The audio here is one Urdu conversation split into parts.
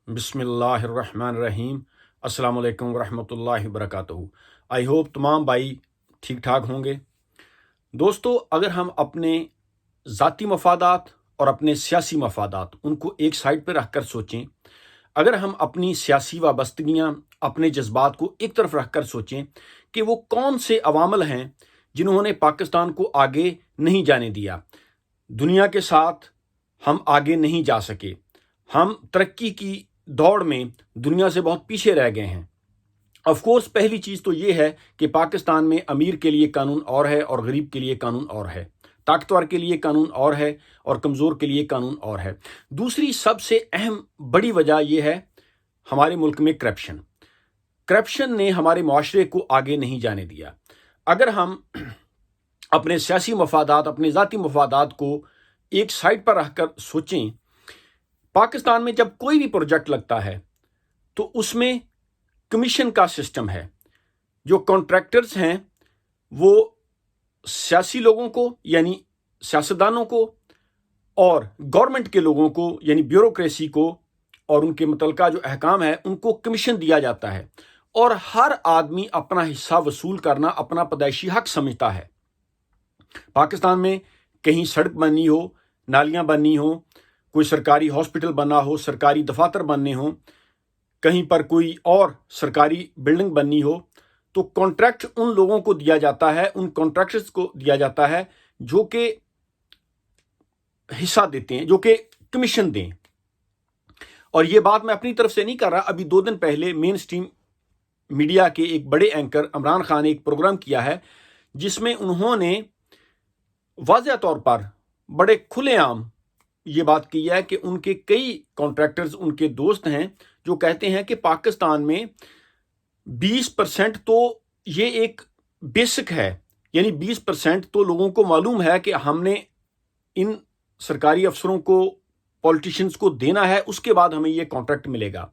بسم اللہ الرحمن الرحیم۔ السلام علیکم ورحمۃ اللہ وبرکاتہ۔ آئی ہوپ تمام بھائی ٹھیک ٹھاک ہوں گے۔ دوستو، اگر ہم اپنے ذاتی مفادات اور اپنے سیاسی مفادات ان کو ایک سائڈ پہ رکھ کر سوچیں، اگر ہم اپنی سیاسی وابستگیاں، اپنے جذبات کو ایک طرف رکھ کر سوچیں کہ وہ کون سے عوامل ہیں جنہوں نے پاکستان کو آگے نہیں جانے دیا، دنیا کے ساتھ ہم آگے نہیں جا سکے، ہم ترقی کی دوڑ میں دنیا سے بہت پیچھے رہ گئے ہیں۔ آف کورس پہلی چیز تو یہ ہے کہ پاکستان میں امیر کے لیے قانون اور ہے اور غریب کے لیے قانون اور ہے، طاقتور کے لیے قانون اور ہے اور کمزور کے لیے قانون اور ہے۔ دوسری سب سے اہم بڑی وجہ یہ ہے ہمارے ملک میں کرپشن نے ہمارے معاشرے کو آگے نہیں جانے دیا۔ اگر ہم اپنے سیاسی مفادات، اپنے ذاتی مفادات کو ایک سائڈ پر رکھ کر سوچیں، پاکستان میں جب کوئی بھی پروجیکٹ لگتا ہے تو اس میں کمیشن کا سسٹم ہے۔ جو کانٹریکٹرز ہیں وہ سیاسی لوگوں کو یعنی سیاستدانوں کو اور گورنمنٹ کے لوگوں کو یعنی بیوروکریسی کو اور ان کے متعلقہ جو احکام ہے ان کو کمیشن دیا جاتا ہے، اور ہر آدمی اپنا حصہ وصول کرنا اپنا پیدائشی حق سمجھتا ہے۔ پاکستان میں کہیں سڑک بننی ہو، نالیاں بننی ہو، کوئی سرکاری ہاسپٹل بننا ہو، سرکاری دفاتر بننے ہوں، کہیں پر کوئی اور سرکاری بلڈنگ بننی ہو، تو کانٹریکٹ ان لوگوں کو دیا جاتا ہے، ان کانٹریکٹرز کو دیا جاتا ہے جو کہ حصہ دیتے ہیں، جو کہ کمیشن دیں۔ اور یہ بات میں اپنی طرف سے نہیں کر رہا، ابھی 2 دن پہلے مین سٹریم میڈیا کے ایک بڑے اینکر عمران خان نے ایک پروگرام کیا ہے جس میں انہوں نے واضح طور پر بڑے کھلے عام یہ بات کی ہے کہ ان کے کئی کانٹریکٹرز ان کے دوست ہیں جو کہتے ہیں کہ پاکستان میں 20% تو یہ ایک بیسک ہے، یعنی 20% تو لوگوں کو معلوم ہے کہ ہم نے ان سرکاری افسروں کو، پولیٹیشنز کو دینا ہے، اس کے بعد ہمیں یہ کانٹریکٹ ملے گا،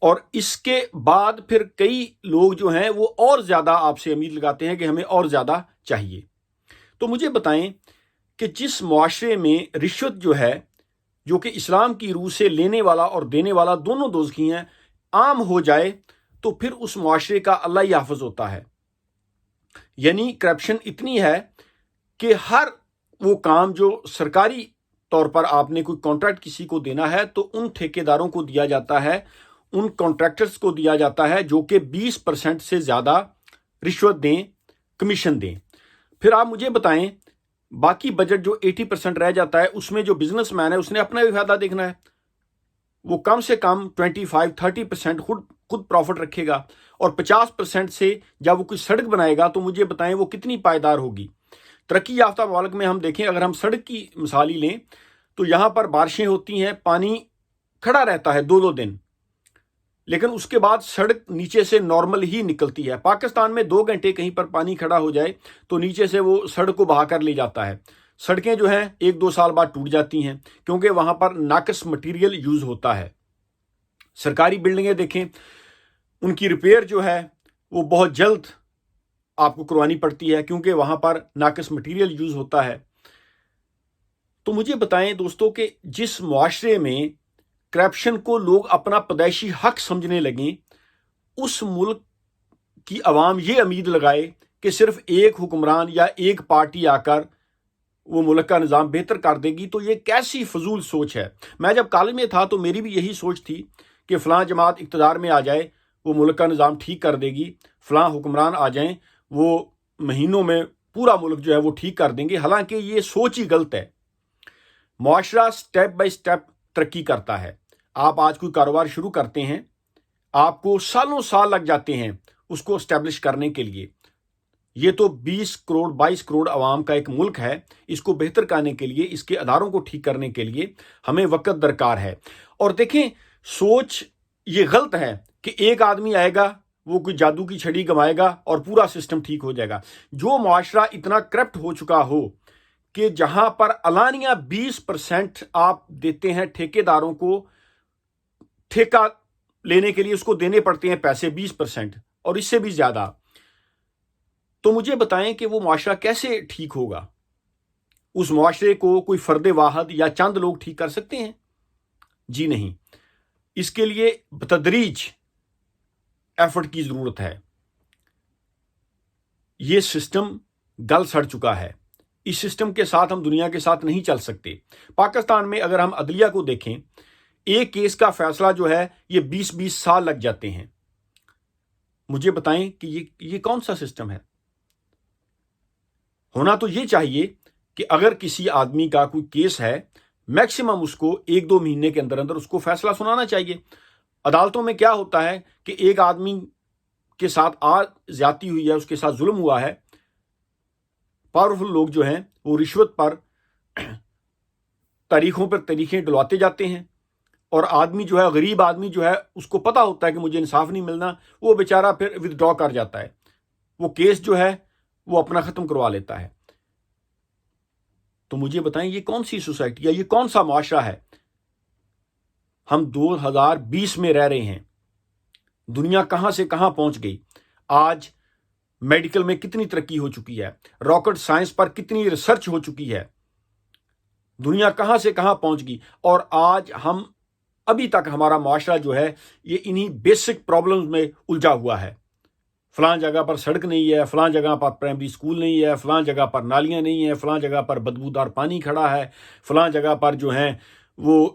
اور اس کے بعد پھر کئی لوگ جو ہیں وہ اور زیادہ آپ سے امید لگاتے ہیں کہ ہمیں اور زیادہ چاہیے۔ تو مجھے بتائیں کہ جس معاشرے میں رشوت جو ہے، جو کہ اسلام کی روح سے لینے والا اور دینے والا دونوں دوزخی ہیں، عام ہو جائے تو پھر اس معاشرے کا اللہ ہی حافظ ہوتا ہے۔ یعنی کرپشن اتنی ہے کہ ہر وہ کام جو سرکاری طور پر آپ نے کوئی کانٹریکٹ کسی کو دینا ہے تو ان ٹھیکیداروں کو دیا جاتا ہے، ان کانٹریکٹرز کو دیا جاتا ہے جو کہ 20% سے زیادہ رشوت دیں، کمیشن دیں۔ پھر آپ مجھے بتائیں باقی بجٹ جو 80% رہ جاتا ہے اس میں جو بزنس مین ہے اس نے اپنا بھی فائدہ دیکھنا ہے، وہ کم سے کم 25-30% خود پروفٹ رکھے گا، اور 50% سے جب وہ کوئی سڑک بنائے گا تو مجھے بتائیں وہ کتنی پائیدار ہوگی۔ ترقی یافتہ ممالک میں ہم دیکھیں، اگر ہم سڑک کی مثال ہی لیں تو یہاں پر بارشیں ہوتی ہیں، پانی کھڑا رہتا ہے 2 دن، لیکن اس کے بعد سڑک نیچے سے نارمل ہی نکلتی ہے۔ پاکستان میں 2 گھنٹے کہیں پر پانی کھڑا ہو جائے تو نیچے سے وہ سڑک کو بہا کر لے جاتا ہے۔ سڑکیں جو ہیں 1-2 سال بعد ٹوٹ جاتی ہیں کیونکہ وہاں پر ناقص مٹیریل یوز ہوتا ہے۔ سرکاری بلڈنگیں دیکھیں، ان کی ریپیئر جو ہے وہ بہت جلد آپ کو کروانی پڑتی ہے کیونکہ وہاں پر ناقص مٹیریل یوز ہوتا ہے۔ تو مجھے بتائیں دوستو کہ جس معاشرے میں کرپشن کو لوگ اپنا پیدائشی حق سمجھنے لگیں، اس ملک کی عوام یہ امید لگائے کہ صرف ایک حکمران یا ایک پارٹی آ کر وہ ملک کا نظام بہتر کر دے گی، تو یہ کیسی فضول سوچ ہے۔ میں جب کالج میں تھا تو میری بھی یہی سوچ تھی کہ فلاں جماعت اقتدار میں آ جائے وہ ملک کا نظام ٹھیک کر دے گی، فلاں حکمران آ جائیں وہ مہینوں میں پورا ملک جو ہے وہ ٹھیک کر دیں گے۔ حالانکہ یہ سوچ ہی غلط ہے۔ معاشرہ سٹیپ بائی سٹیپ ترقی کرتا ہے۔ آپ آج کوئی کاروبار شروع کرتے ہیں، آپ کو سالوں سال لگ جاتے ہیں اس کو اسٹیبلش کرنے کے لیے۔ یہ تو 20 کروڑ 22 کروڑ عوام کا ایک ملک ہے، اس کو بہتر کرنے کے لیے، اس کے اداروں کو ٹھیک کرنے کے لیے ہمیں وقت درکار ہے۔ اور دیکھیں سوچ یہ غلط ہے کہ ایک آدمی آئے گا، وہ کوئی جادو کی چھڑی گمائے گا اور پورا سسٹم ٹھیک ہو جائے گا۔ جو معاشرہ اتنا کرپٹ ہو چکا ہو کہ جہاں پر علانیہ 20% آپ دیتے ہیں ٹھیکیداروں کو، ٹھیکہ لینے کے لیے اس کو دینے پڑتے ہیں پیسے 20% اور اس سے بھی زیادہ، تو مجھے بتائیں کہ وہ معاشرہ کیسے ٹھیک ہوگا؟ اس معاشرے کو کوئی فرد واحد یا چند لوگ ٹھیک کر سکتے ہیں؟ جی نہیں۔ اس کے لیے بتدریج ایفرٹ کی ضرورت ہے. یہ سسٹم گل سڑ چکا ہے. اس سسٹم کے ساتھ ہم دنیا کے ساتھ نہیں چل سکتے. پاکستان میں اگر ہم عدلیہ کو دیکھیں، ایک کیس کا فیصلہ جو ہے یہ 20 سال لگ جاتے ہیں. مجھے بتائیں کہ یہ کون سا سسٹم ہے؟ ہونا تو یہ چاہیے کہ اگر کسی آدمی کا کوئی کیس ہے، میکسیمم اس کو 1-2 مہینے کے اندر اندر اس کو فیصلہ سنانا چاہیے. عدالتوں میں کیا ہوتا ہے کہ ایک آدمی کے ساتھ زیادتی ہوئی ہے، اس کے ساتھ ظلم ہوا ہے، پاورفل لوگ جو ہیں وہ رشوت پر تاریخوں پر تاریخیں ڈلواتے جاتے ہیں، اور آدمی جو ہے، غریب آدمی جو ہے، اس کو پتا ہوتا ہے کہ مجھے انصاف نہیں ملنا، وہ بیچارہ پھر ودڈرا کر جاتا ہے، وہ کیس جو ہے وہ اپنا ختم کروا لیتا ہے. تو مجھے بتائیں یہ کون سی سوسائٹی ہے، یہ کون سا معاشرہ ہے؟ ہم 2020 میں رہ رہے ہیں. دنیا کہاں سے کہاں پہنچ گئی. آج میڈیکل میں کتنی ترقی ہو چکی ہے، راکٹ سائنس پر کتنی ریسرچ ہو چکی ہے، دنیا کہاں سے کہاں پہنچ گئی، اور آج ہم ابھی تک ہمارا معاشرہ جو ہے یہ انہی بیسک پرابلمز میں الجھا ہوا ہے. فلاں جگہ پر سڑک نہیں ہے، فلاں جگہ پر پرائمری سکول نہیں ہے، فلاں جگہ پر نالیاں نہیں ہیں، فلاں جگہ پر بدبودار پانی کھڑا ہے، فلاں جگہ پر جو ہیں وہ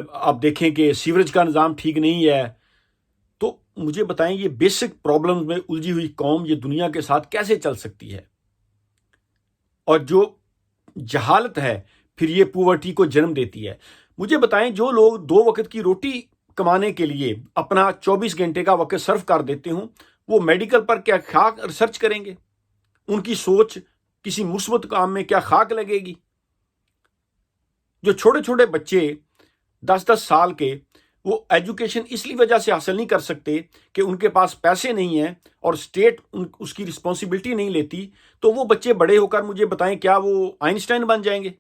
آپ دیکھیں کہ سیوریج کا نظام ٹھیک نہیں ہے. تو مجھے بتائیں یہ بیسک پرابلمز میں الجھی ہوئی قوم یہ دنیا کے ساتھ کیسے چل سکتی ہے؟ اور جو جہالت ہے پھر یہ پوورٹی کو جنم دیتی ہے. مجھے بتائیں جو لوگ 2 وقت کی روٹی کمانے کے لیے اپنا 24 گھنٹے کا وقت صرف کر دیتے ہوں، وہ میڈیکل پر کیا خاک ریسرچ کریں گے؟ ان کی سوچ کسی مثبت کام میں کیا خاک لگے گی؟ جو چھوٹے چھوٹے بچے 10 سال کے، وہ ایجوکیشن اس لیے وجہ سے حاصل نہیں کر سکتے کہ ان کے پاس پیسے نہیں ہیں اور اسٹیٹ اس کی رسپانسبلٹی نہیں لیتی. تو وہ بچے بڑے ہو کر مجھے بتائیں کیا وہ آئنسٹائن بن جائیں گے؟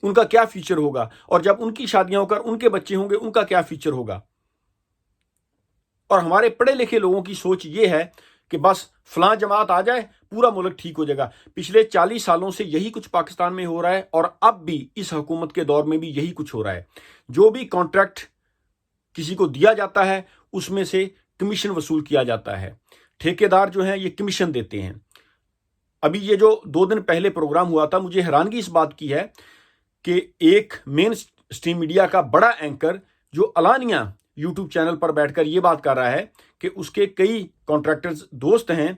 ان کا کیا فیوچر ہوگا؟ اور جب ان کی شادیاں ہو کر ان کے بچے ہوں گے، ان کا کیا فیوچر ہوگا؟ اور ہمارے پڑھے لکھے لوگوں کی سوچ یہ ہے کہ بس فلاں جماعت آ جائے پورا ملک ٹھیک ہو جائے گا. پچھلے 40 سالوں سے یہی کچھ پاکستان میں ہو رہا ہے، اور اب بھی اس حکومت کے دور میں بھی یہی کچھ ہو رہا ہے. جو بھی کانٹریکٹ کسی کو دیا جاتا ہے اس میں سے کمیشن وصول کیا جاتا ہے. ٹھیکیدار جو ہیں یہ کمیشن دیتے ہیں. ابھی یہ جو 2 دن پہلے پروگرام ہوا تھا، مجھے حیرانگی اس بات کی ہے کہ ایک مین سٹریم میڈیا کا بڑا اینکر جو علانیہ یوٹیوب چینل پر بیٹھ کر یہ بات کر رہا ہے کہ اس کے کئی کانٹریکٹرز دوست ہیں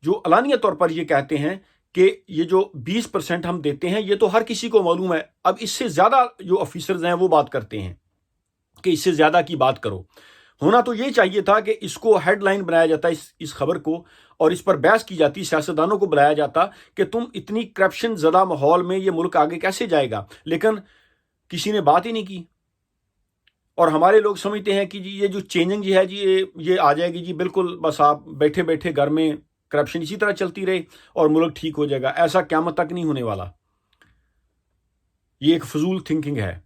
جو علانیہ طور پر یہ کہتے ہیں کہ یہ جو 20% ہم دیتے ہیں یہ تو ہر کسی کو معلوم ہے. اب اس سے زیادہ جو آفیسرز ہیں وہ بات کرتے ہیں کہ اس سے زیادہ کی بات کرو. ہونا تو یہ چاہیے تھا کہ اس کو ہیڈ لائن بنایا جاتا اس خبر کو، اور اس پر بحث کی جاتی، سیاستدانوں کو بلایا جاتا کہ تم اتنی کرپشن زدہ ماحول میں یہ ملک آگے کیسے جائے گا. لیکن کسی نے بات ہی نہیں کی، اور ہمارے لوگ سمجھتے ہیں کہ جی یہ جو چینجنگ جی ہے جی یہ آ جائے گی جی، بالکل بس آپ بیٹھے بیٹھے گھر میں کرپشن اسی طرح چلتی رہے اور ملک ٹھیک ہو جائے گا. ایسا قیامت تک نہیں ہونے والا. یہ ایک فضول تھنکنگ ہے.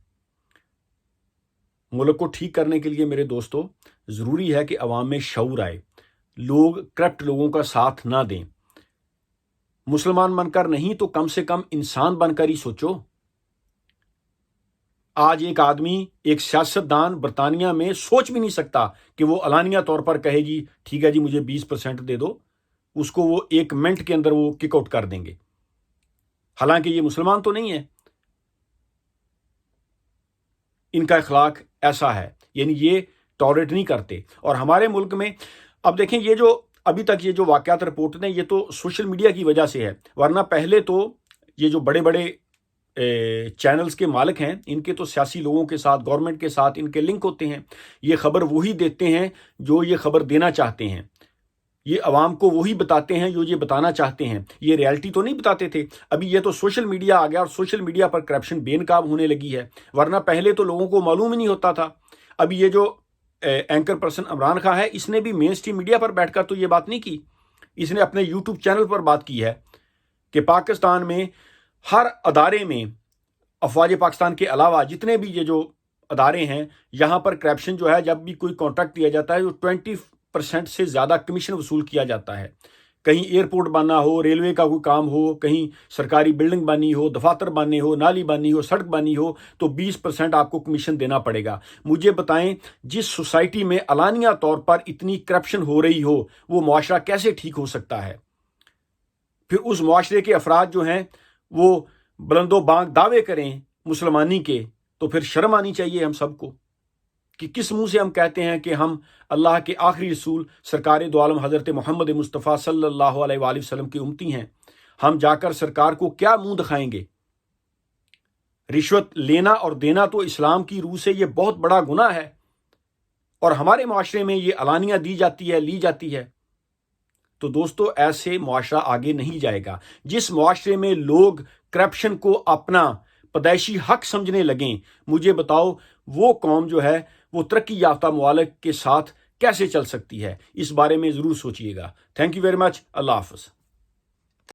ملک کو ٹھیک کرنے کے لیے میرے دوستو ضروری ہے کہ عوام میں شعور آئے، لوگ کرپٹ لوگوں کا ساتھ نہ دیں. مسلمان بن کر نہیں تو کم سے کم انسان بن کر ہی سوچو. آج ایک آدمی، ایک سیاستدان برطانیہ میں سوچ بھی نہیں سکتا کہ وہ علانیہ طور پر کہے گی ٹھیک ہے جی مجھے 20% دے دو. اس کو وہ 1 منٹ کے اندر وہ کک آؤٹ کر دیں گے، حالانکہ یہ مسلمان تو نہیں ہے. ان کا اخلاق ایسا ہے، یعنی یہ ٹالریٹ نہیں کرتے. اور ہمارے ملک میں اب دیکھیں یہ جو ابھی تک یہ جو واقعات رپورٹ ہیں یہ تو سوشل میڈیا کی وجہ سے ہے، ورنہ پہلے تو یہ جو بڑے بڑے چینلز کے مالک ہیں ان کے تو سیاسی لوگوں کے ساتھ، گورنمنٹ کے ساتھ ان کے لنک ہوتے ہیں. یہ خبر وہی دیتے ہیں جو یہ خبر دینا چاہتے ہیں، یہ عوام کو وہی بتاتے ہیں جو یہ بتانا چاہتے ہیں. یہ ریالٹی تو نہیں بتاتے تھے. ابھی یہ تو سوشل میڈیا آ گیا اور سوشل میڈیا پر کرپشن بے نقاب ہونے لگی ہے، ورنہ پہلے تو لوگوں کو معلوم ہی نہیں ہوتا تھا. ابھی یہ جو اینکر پرسن عمران خان ہے اس نے بھی مین سٹریم میڈیا پر بیٹھ کر تو یہ بات نہیں کی. اس نے اپنے یوٹیوب چینل پر بات کی ہے کہ پاکستان میں ہر ادارے میں، افواج پاکستان کے علاوہ جتنے بھی یہ جو ادارے ہیں یہاں پر کرپشن جو ہے، جب بھی کوئی کانٹریکٹ دیا جاتا ہے جو 20% سے زیادہ کمیشن وصول کیا جاتا ہے. کہیں ایئرپورٹ بننا ہو، ریلوے کا کوئی کام ہو، کہیں سرکاری بلڈنگ بننی ہو، دفاتر بننے ہو، نالی بننی ہو، سڑک بننی ہو، تو 20% آپ کو کمیشن دینا پڑے گا۔ مجھے بتائیں جس سوسائٹی میں علانیہ طور پر اتنی کرپشن ہو رہی ہو وہ معاشرہ کیسے ٹھیک ہو سکتا ہے؟ پھر اس معاشرے کے افراد جو ہیں وہ بلند و بانگ دعوے کریں مسلمانی کے، تو پھر شرم آنی چاہیے ہم سب کو کہ کس منہ سے ہم کہتے ہیں کہ ہم اللہ کے آخری رسول سرکار دو عالم حضرت محمد مصطفیٰ صلی اللہ علیہ وآلہ وسلم کی امتی ہیں۔ ہم جا کر سرکار کو کیا منہ دکھائیں گے؟ رشوت لینا اور دینا تو اسلام کی روح سے یہ بہت بڑا گناہ ہے، اور ہمارے معاشرے میں یہ علانیہ دی جاتی ہے، لی جاتی ہے۔ تو دوستو ایسے معاشرہ آگے نہیں جائے گا۔ جس معاشرے میں لوگ کرپشن کو اپنا پیدائشی حق سمجھنے لگیں، مجھے بتاؤ وہ قوم جو ہے وہ ترقی یافتہ ممالک کے ساتھ کیسے چل سکتی ہے؟ اس بارے میں ضرور سوچئے گا۔ Thank you very much. اللہ حافظ۔